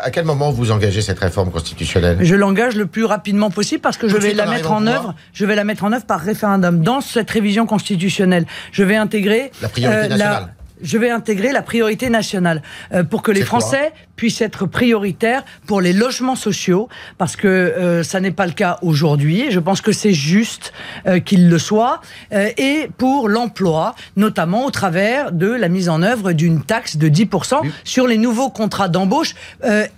À quel moment vous engagez cette réforme constitutionnelle ? Je l'engage le plus rapidement possible parce que je vais la mettre en œuvre. Je vais la mettre en œuvre par référendum. Dans cette révision constitutionnelle, je vais intégrer la priorité nationale. Je vais intégrer la priorité nationale pour que les Français puissent être prioritaires pour les logements sociaux, parce que ça n'est pas le cas aujourd'hui. Je pense que c'est juste qu'il le soit. Et pour l'emploi, notamment au travers de la mise en œuvre d'une taxe de 10% sur les nouveaux contrats d'embauche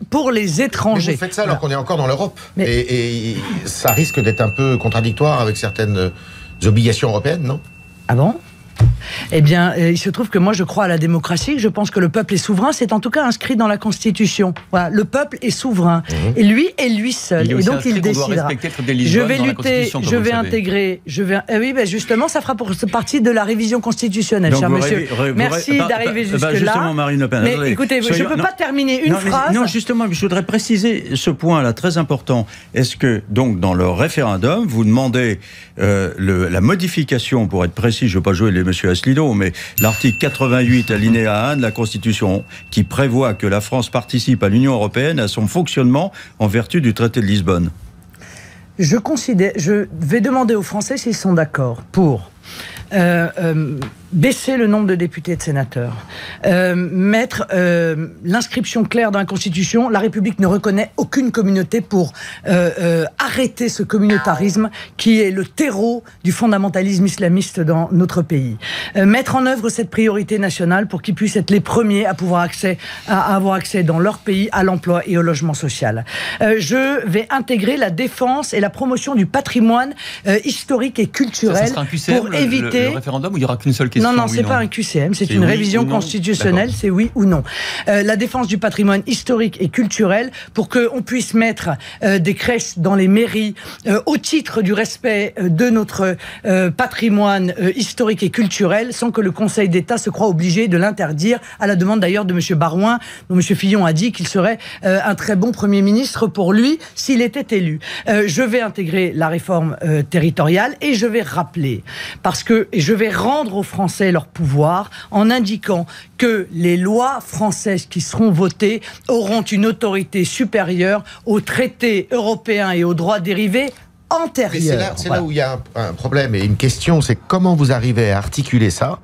pour les étrangers. Mais vous faites ça alors qu'on est encore dans l'Europe. Et ça risque d'être un peu contradictoire avec certaines obligations européennes, non ? Ah bon ? Eh bien, il se trouve que moi, je crois à la démocratie. Je pense que le peuple est souverain. C'est en tout cas inscrit dans la Constitution. Voilà, le peuple est souverain. Et lui seul. Et donc, il décidera. Je vais lutter, je vais intégrer. Oui, ben justement, ça fera partie de la révision constitutionnelle, cher monsieur. Merci d'arriver jusque-là. Justement, Marine Le Pen. Mais écoutez, je ne peux pas terminer une phrase. Non, justement, je voudrais préciser ce point-là, très important. Est-ce que, donc, dans le référendum, vous demandez la modification, pour être précis, je ne veux pas jouer les monsieur Asselineau, mais l'article 88 alinéa 1 de la Constitution qui prévoit que la France participe à l'Union européenne à son fonctionnement en vertu du traité de Lisbonne. Je vais demander aux Français s'ils sont d'accord pour baisser le nombre de députés et de sénateurs, mettre l'inscription claire dans la Constitution. La République ne reconnaît aucune communauté pour arrêter ce communautarisme qui est le terreau du fondamentalisme islamiste dans notre pays. Mettre en œuvre cette priorité nationale pour qu'ils puissent être les premiers à avoir accès dans leur pays à l'emploi et au logement social. Je vais intégrer la défense et la promotion du patrimoine historique et culturel. Ça sera un QCM, pour éviter... le référendum, où il n'y aura qu'une seule question? Non, c'est pas un QCM, c'est une révision constitutionnelle, c'est oui ou non. La défense du patrimoine historique et culturel pour qu'on puisse mettre des crèches dans les mairies au titre du respect de notre patrimoine historique et culturel, sans que le Conseil d'État se croie obligé de l'interdire, à la demande d'ailleurs de M. Barouin, dont M. Fillon a dit qu'il serait un très bon Premier ministre pour lui s'il était élu. Je vais intégrer la réforme territoriale et je vais rappeler, et je vais rendre aux Français leur pouvoir en indiquant que les lois françaises qui seront votées auront une autorité supérieure aux traités européens et aux droits dérivés antérieurs. C'est là où il y a un problème et une question, c'est comment vous arrivez à articuler ça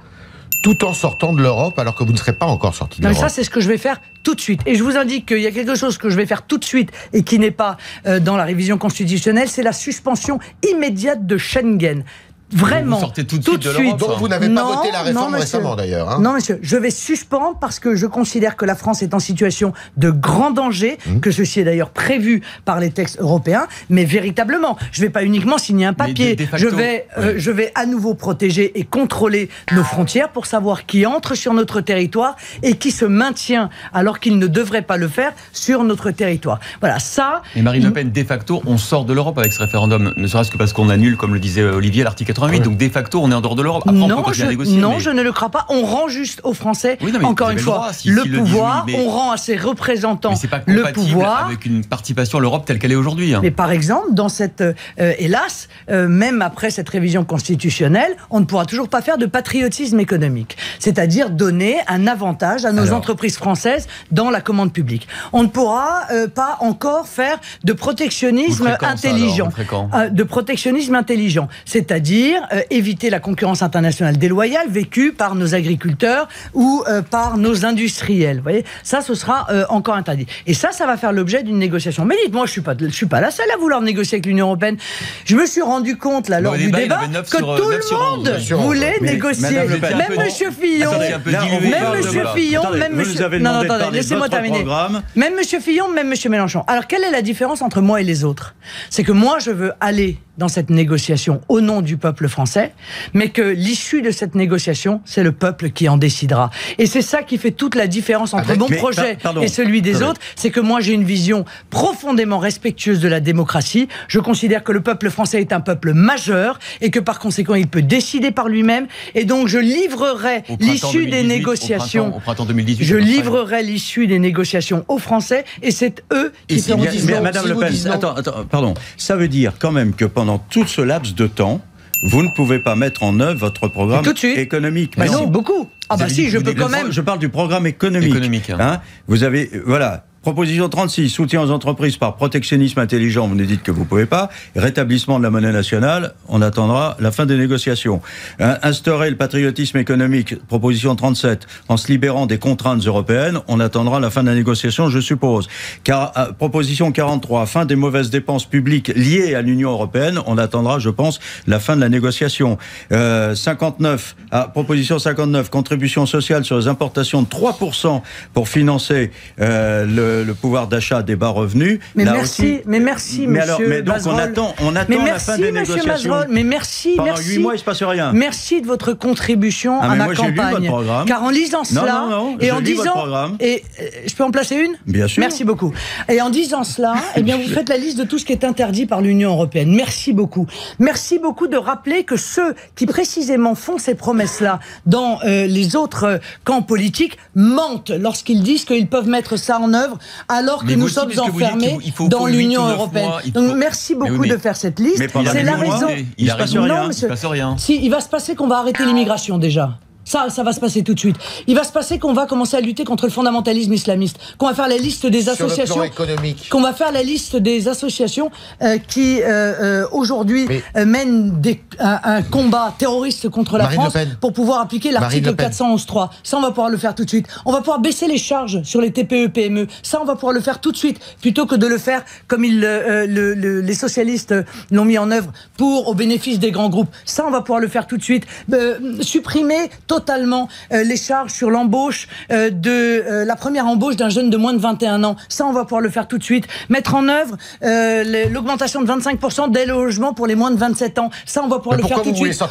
tout en sortant de l'Europe alors que vous ne serez pas encore sorti de l'Europe. Ça, c'est ce que je vais faire tout de suite. Et je vous indique qu'il y a quelque chose que je vais faire tout de suite et qui n'est pas dans la révision constitutionnelle, c'est la suspension immédiate de Schengen. Vraiment, vous sortez tout de suite de l'Europe. Donc vous n'avez pas voté la réforme récemment d'ailleurs. Hein. Non monsieur, je vais suspendre parce que je considère que la France est en situation de grand danger, que ceci est d'ailleurs prévu par les textes européens, mais véritablement, je ne vais pas uniquement signer un papier, je vais à nouveau protéger et contrôler nos frontières pour savoir qui entre sur notre territoire et qui se maintient alors qu'il ne devrait pas le faire sur notre territoire. Voilà, ça... Et Marine Le Pen, de facto, on sort de l'Europe avec ce référendum, ne serait-ce que parce qu'on annule, comme le disait Olivier, l'article 88, donc de facto on est en dehors de l'Europe. Après, on peut continuer à négocier. Non, je ne le crois pas. On rend juste aux Français, encore une fois, le pouvoir. On rend à ses représentants le pouvoir. Avec une participation à l'Europe telle qu'elle est aujourd'hui. Mais par exemple, dans cette, hélas, même après cette révision constitutionnelle, on ne pourra toujours pas faire de patriotisme économique. C'est-à-dire donner un avantage à nos entreprises françaises dans la commande publique. On ne pourra pas encore faire de protectionnisme intelligent. C'est-à-dire éviter la concurrence internationale déloyale vécue par nos agriculteurs ou par nos industriels. Vous voyez, ça, ce sera encore interdit. Et ça va faire l'objet d'une négociation. Mais dites-moi, je suis pas la seule à vouloir négocier avec l'Union européenne. Je me suis rendu compte, là, lors du débat, que tout le monde voulait négocier. Même M. Fillon, Non, attendez, laissez-moi terminer. Même M. Fillon, même M. Mélenchon. Alors, quelle est la différence entre moi et les autres? C'est que moi, je veux aller dans cette négociation au nom du peuple français, mais que l'issue de cette négociation, c'est le peuple qui en décidera. Et c'est ça qui fait toute la différence entre mon projet et celui des autres, c'est que moi j'ai une vision profondément respectueuse de la démocratie. Je considère que le peuple français est un peuple majeur et que par conséquent il peut décider par lui-même, et donc je livrerai l'issue des négociations. Au printemps 2018, je livrerai l'issue des négociations aux Français, et c'est eux qui feront. Mais Madame Le Pen, pardon, ça veut dire quand même que pendant tout ce laps de temps, vous ne pouvez pas mettre en œuvre votre programme économique. Non, beaucoup. Ah bah si, je peux quand même. Je parle du programme économique. Hein. Vous avez, Proposition 36, soutien aux entreprises par protectionnisme intelligent, vous nous dites que vous ne pouvez pas. Rétablissement de la monnaie nationale, on attendra la fin des négociations. Instaurer le patriotisme économique, proposition 37, en se libérant des contraintes européennes, on attendra la fin de la négociation, je suppose. Proposition 43, fin des mauvaises dépenses publiques liées à l'Union européenne, on attendra, je pense, la fin de la négociation. 59, proposition 59, contribution sociale sur les importations de 3% pour financer le pouvoir d'achat des bas revenus. Mais merci, monsieur Mazerolle. On attend la fin des négociations. Mazerolle, mais merci. Pendant 8 mois, il ne se passe rien. Merci de votre contribution à ma campagne. Lu votre programme. Car en lisant cela, et en disant... je peux en placer une ? Bien sûr. Merci beaucoup. Et en disant cela, eh bien, vous faites la liste de tout ce qui est interdit par l'Union européenne. Merci beaucoup. Merci beaucoup de rappeler que ceux qui précisément font ces promesses-là dans les autres camps politiques mentent lorsqu'ils disent qu'ils peuvent mettre ça en œuvre alors que nous sommes enfermés dans l'Union européenne. Donc merci beaucoup de faire cette liste. C'est la raison. Il ne se passe rien. Si, il va se passer qu'on va arrêter l'immigration déjà. Ça va se passer tout de suite. Il va se passer qu'on va commencer à lutter contre le fondamentalisme islamiste, qu'on va faire la liste des associations, qu'on va faire la liste des associations qui aujourd'hui mènent un combat terroriste contre la France pour pouvoir appliquer l'article 411.3. Ça, on va pouvoir le faire tout de suite. On va pouvoir baisser les charges sur les TPE-PME. Ça, on va pouvoir le faire tout de suite, plutôt que de le faire comme les socialistes l'ont mis en œuvre au bénéfice des grands groupes. Ça, on va pouvoir le faire tout de suite. Supprimer totalement les charges sur l'embauche la première embauche d'un jeune de moins de 21 ans. Ça, on va pouvoir le faire tout de suite. Mettre en œuvre l'augmentation de 25% des logements pour les moins de 27 ans. Ça, on va pouvoir le faire tout de suite.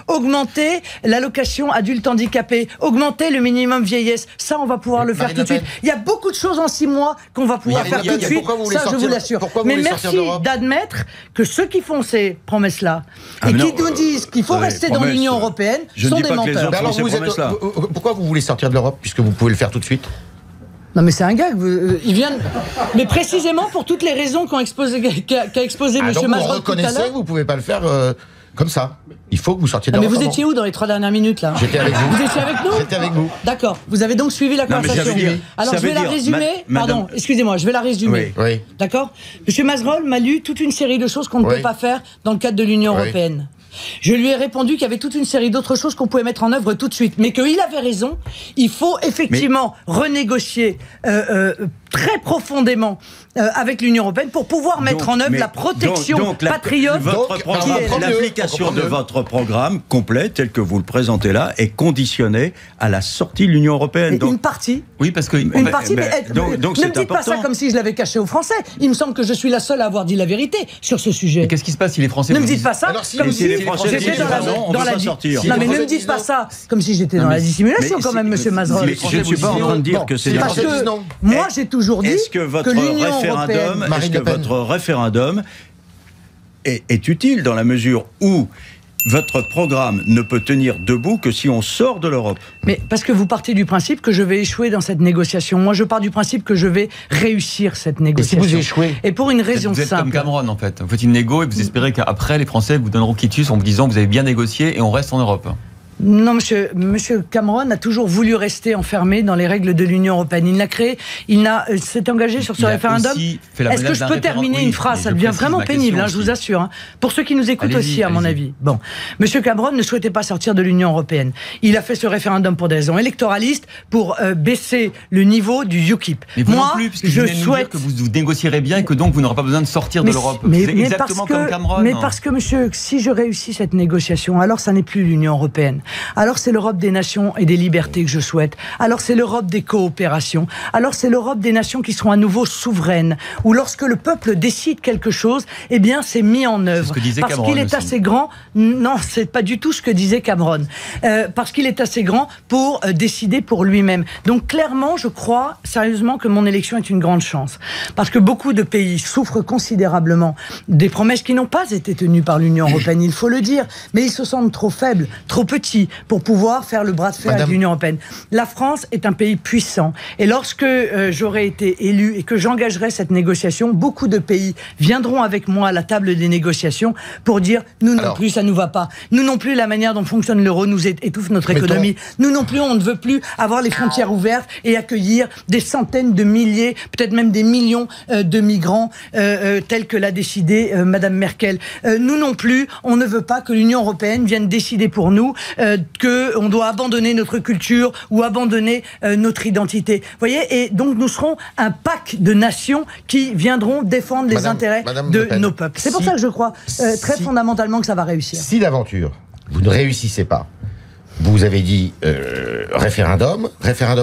Augmenter l'allocation adulte handicapé. Augmenter le minimum vieillesse. Ça, on va pouvoir le faire tout de suite. Il y a beaucoup de choses en 6 mois qu'on va pouvoir faire tout de suite. Ça, je vous l'assure. Mais merci d'admettre que ceux qui font ces promesses-là et qui nous disent qu'il faut rester dans l'Union européenne sont des menteurs. Pourquoi vous voulez sortir de l'Europe puisque vous pouvez le faire tout de suite ? Non mais c'est un gag. Il vient. Mais précisément pour toutes les raisons qu'a exposé M. Mazerolle tout à l'heure. Vous reconnaissez que vous ne pouvez pas le faire comme ça. Il faut que vous sortiez de l'Europe. Mais vous étiez où dans les 3 dernières minutes là ? J'étais avec vous. Vous étiez avec nous ? J'étais avec vous. D'accord. Vous avez donc suivi la conversation. Alors je vais la résumer. Pardon, excusez-moi, je vais la résumer. Oui. D'accord ? M. Mazerolle m'a lu toute une série de choses qu'on ne peut pas faire dans le cadre de l'Union européenne. Je lui ai répondu qu'il y avait toute une série d'autres choses qu'on pouvait mettre en œuvre tout de suite, mais qu'il avait raison. Il faut effectivement renégocier très profondément avec l'Union européenne pour pouvoir mettre en œuvre la protection patriote. L'application de votre programme complet, tel que vous le présentez là, est conditionnée à la sortie de l'Union européenne. Une partie. Oui, parce que une partie. Donc ne me dites pas ça comme si je l'avais caché aux Français. Il me semble que je suis la seule à avoir dit la vérité sur ce sujet. Mais qu'est-ce qui se passe si les Français ne me dites pas ça comme si j'étais dans la sortir. Non mais ne me dites pas ça comme si j'étais dans la dissimulation quand même, Monsieur Mazerolle. Je ne suis pas en train de dire que c'est parce que moi j'ai toujours dit que l'Union européenne. Est-ce que votre référendum est utile dans la mesure où votre programme ne peut tenir debout que si on sort de l'Europe? Mais parce que vous partez du principe que je vais échouer dans cette négociation. Moi, je pars du principe que je vais réussir cette négociation. Et si vous échouez? Et pour une raison simple. Vous êtes simple. comme Cameron, en fait. Vous faites une négo et vous espérez qu'après, les Français vous donneront quitus en vous disant que vous avez bien négocié et on reste en Europe. Non, monsieur Cameron a toujours voulu rester enfermé dans les règles de l'Union européenne. Il s'est engagé sur ce référendum. Est-ce que je peux terminer une phrase? Ça devient vraiment pénible, je vous assure. Hein. Pour ceux qui nous écoutent aussi, à mon avis. Bon, monsieur Cameron ne souhaitait pas sortir de l'Union européenne. Il a fait ce référendum pour des raisons électoralistes, pour baisser le niveau du UKIP. Mais vous non plus, puisque je souhaite que vous négocierez bien et que donc vous n'aurez pas besoin de sortir de l'Europe. Mais exactement comme Cameron. Mais parce que, monsieur, si je réussis cette négociation, alors ça n'est plus l'Union européenne. Alors c'est l'Europe des nations et des libertés que je souhaite. Alors c'est l'Europe des coopérations. Alors c'est l'Europe des nations qui seront à nouveau souveraines. Où lorsque le peuple décide quelque chose, eh bien c'est mis en œuvre. C'est ce que disait parce Cameron qu'il est aussi. assez grand. Non, c'est pas du tout ce que disait Cameron. Parce qu'il est assez grand pour décider pour lui-même. Donc clairement, je crois sérieusement que mon élection est une grande chance. Parce que beaucoup de pays souffrent considérablement des promesses qui n'ont pas été tenues par l'Union européenne, il faut le dire. Mais ils se sentent trop faibles, trop petits. outils pour pouvoir faire le bras de fer avec l'Union européenne. La France est un pays puissant. Et lorsque j'aurai été élu et que j'engagerai cette négociation, beaucoup de pays viendront avec moi à la table des négociations pour dire nous non plus, ça ne nous va pas. Nous non plus, la manière dont fonctionne l'euro nous étouffe notre économie. Nous non plus, on ne veut plus avoir les frontières ouvertes et accueillir des centaines de milliers, peut-être même des millions de migrants tels que l'a décidé Madame Merkel. Nous non plus, on ne veut pas que l'Union européenne vienne décider pour nous qu'on doit abandonner notre culture ou abandonner notre identité. Vous voyez, et donc nous serons un pack de nations qui viendront défendre les intérêts de nos peuples. C'est pour ça que je crois très fondamentalement que ça va réussir. Si d'aventure, vous ne réussissez pas, vous avez dit référendum,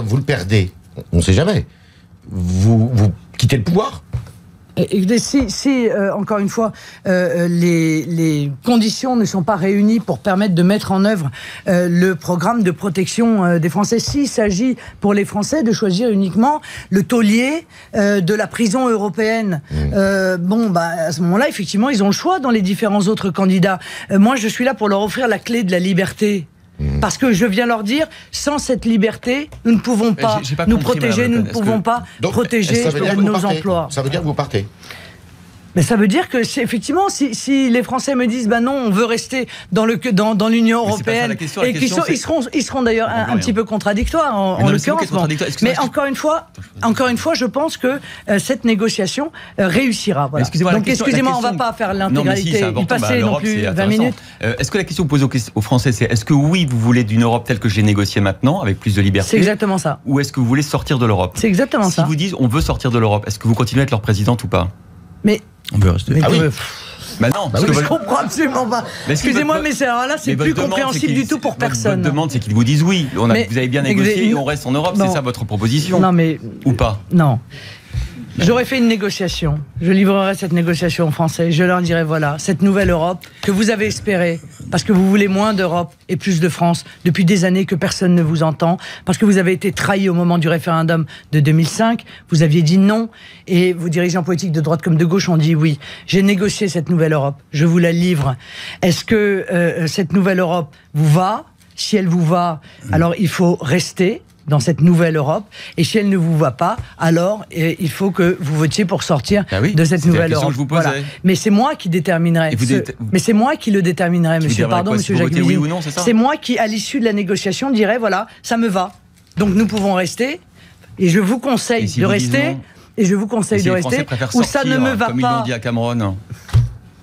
vous le perdez, on ne sait jamais. Vous quittez le pouvoir ? Si encore une fois, les conditions ne sont pas réunies pour permettre de mettre en œuvre le programme de protection des Français, s'il s'agit pour les Français de choisir uniquement le taulier de la prison européenne, à ce moment-là, effectivement, ils ont le choix dans les différents autres candidats. Moi, je suis là pour leur offrir la clé de la liberté. Parce que je viens leur dire, sans cette liberté, nous ne pouvons pas nous protéger, nous ne pouvons pas protéger nos emplois. Ça veut dire que vous partez ? Mais ça veut dire que, effectivement, si les Français me disent, non, on veut rester dans l'Union européenne, et ils seront d'ailleurs un petit peu contradictoires, en l'occurrence. Mais encore une fois, je pense que cette négociation réussira. Voilà. Donc, excusez-moi, on ne va pas faire l'intégralité, y passer non plus 20 minutes. Est-ce que la question posée aux Français, c'est est-ce que oui, vous voulez d'une Europe telle que j'ai négocié maintenant, avec plus de liberté ? C'est exactement ça. Ou est-ce que vous voulez sortir de l'Europe ? C'est exactement ça. Si vous disent, on veut sortir de l'Europe, est-ce que vous continuez à être leur présidente ou pas ? Mais on veut rester. Ah oui. Non, je comprends absolument pas. Excusez-moi, mais là, c'est plus compréhensible du tout pour personne. Votre demande, c'est qu'ils vous disent oui. Vous avez bien négocié et on reste en Europe. C'est ça votre proposition ? Non, mais ou pas ? Non. J'aurais fait une négociation. Je livrerai cette négociation aux Français. Je leur dirai voilà, cette nouvelle Europe que vous avez espérée, parce que vous voulez moins d'Europe et plus de France depuis des années que personne ne vous entend, parce que vous avez été trahis au moment du référendum de 2005. Vous aviez dit non et vos dirigeants politiques de droite comme de gauche ont dit oui. J'ai négocié cette nouvelle Europe. Je vous la livre. Est-ce que cette nouvelle Europe vous va ? Si elle vous va, alors il faut rester dans cette nouvelle Europe, et si elle ne vous va pas, alors il faut que vous votiez pour sortir de cette nouvelle Europe. Voilà. Mais c'est moi qui déterminerai. Mais c'est moi qui le déterminerai, monsieur. Pardon, monsieur Jacques oui ou non, c'est moi qui, à l'issue de la négociation, dirai voilà, ça me va. Donc nous pouvons rester, et je vous conseille de rester. Et je vous conseille de rester. Ou ça ne me va comme pas. Ils l'ont dit à Cameron.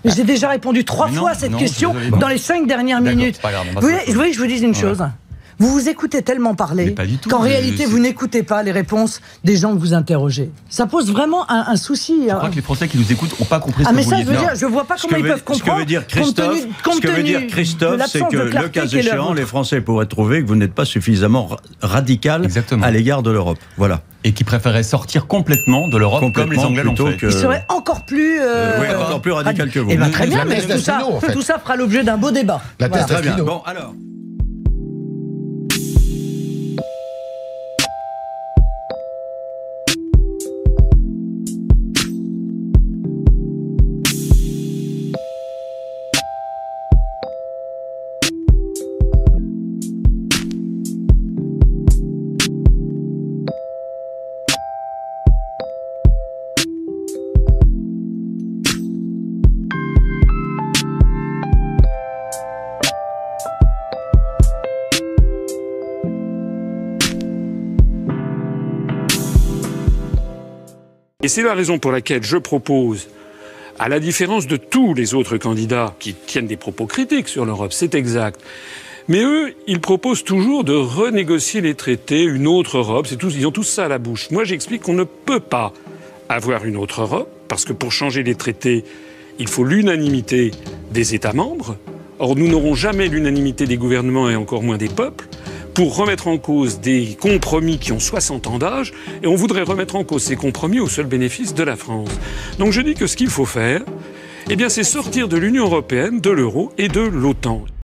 J'ai déjà répondu 3 fois à cette question dans les 5 dernières minutes. Vous voulez que je vous dise une chose ? Vous vous écoutez tellement parler qu'en réalité, vous n'écoutez pas les réponses des gens que vous interrogez. Ça pose vraiment un souci. Je crois que les Français qui nous écoutent n'ont pas compris ce que vous vouliez dire. Je ne vois pas comment ils peuvent comprendre. Ce que veut dire Christophe, c'est que le cas échéant, les Français pourraient trouver que vous n'êtes pas suffisamment radical à l'égard de l'Europe. Voilà. Et qui préféraient sortir complètement de l'Europe comme les Anglais l'ont fait. Ils seraient encore plus... encore plus radical que vous. Très bien, mais tout ça fera l'objet d'un beau débat. Très bien. Bon, alors... Et c'est la raison pour laquelle je propose, à la différence de tous les autres candidats qui tiennent des propos critiques sur l'Europe, c'est exact. Mais eux, ils proposent toujours de renégocier les traités, une autre Europe, ils ont tous ça à la bouche. Moi, j'explique qu'on ne peut pas avoir une autre Europe, parce que pour changer les traités, il faut l'unanimité des États membres. Or, nous n'aurons jamais l'unanimité des gouvernements et encore moins des peuples pour remettre en cause des compromis qui ont 60 ans d'âge, et on voudrait remettre en cause ces compromis au seul bénéfice de la France. Donc je dis que ce qu'il faut faire, c'est sortir de l'Union européenne, de l'euro et de l'OTAN.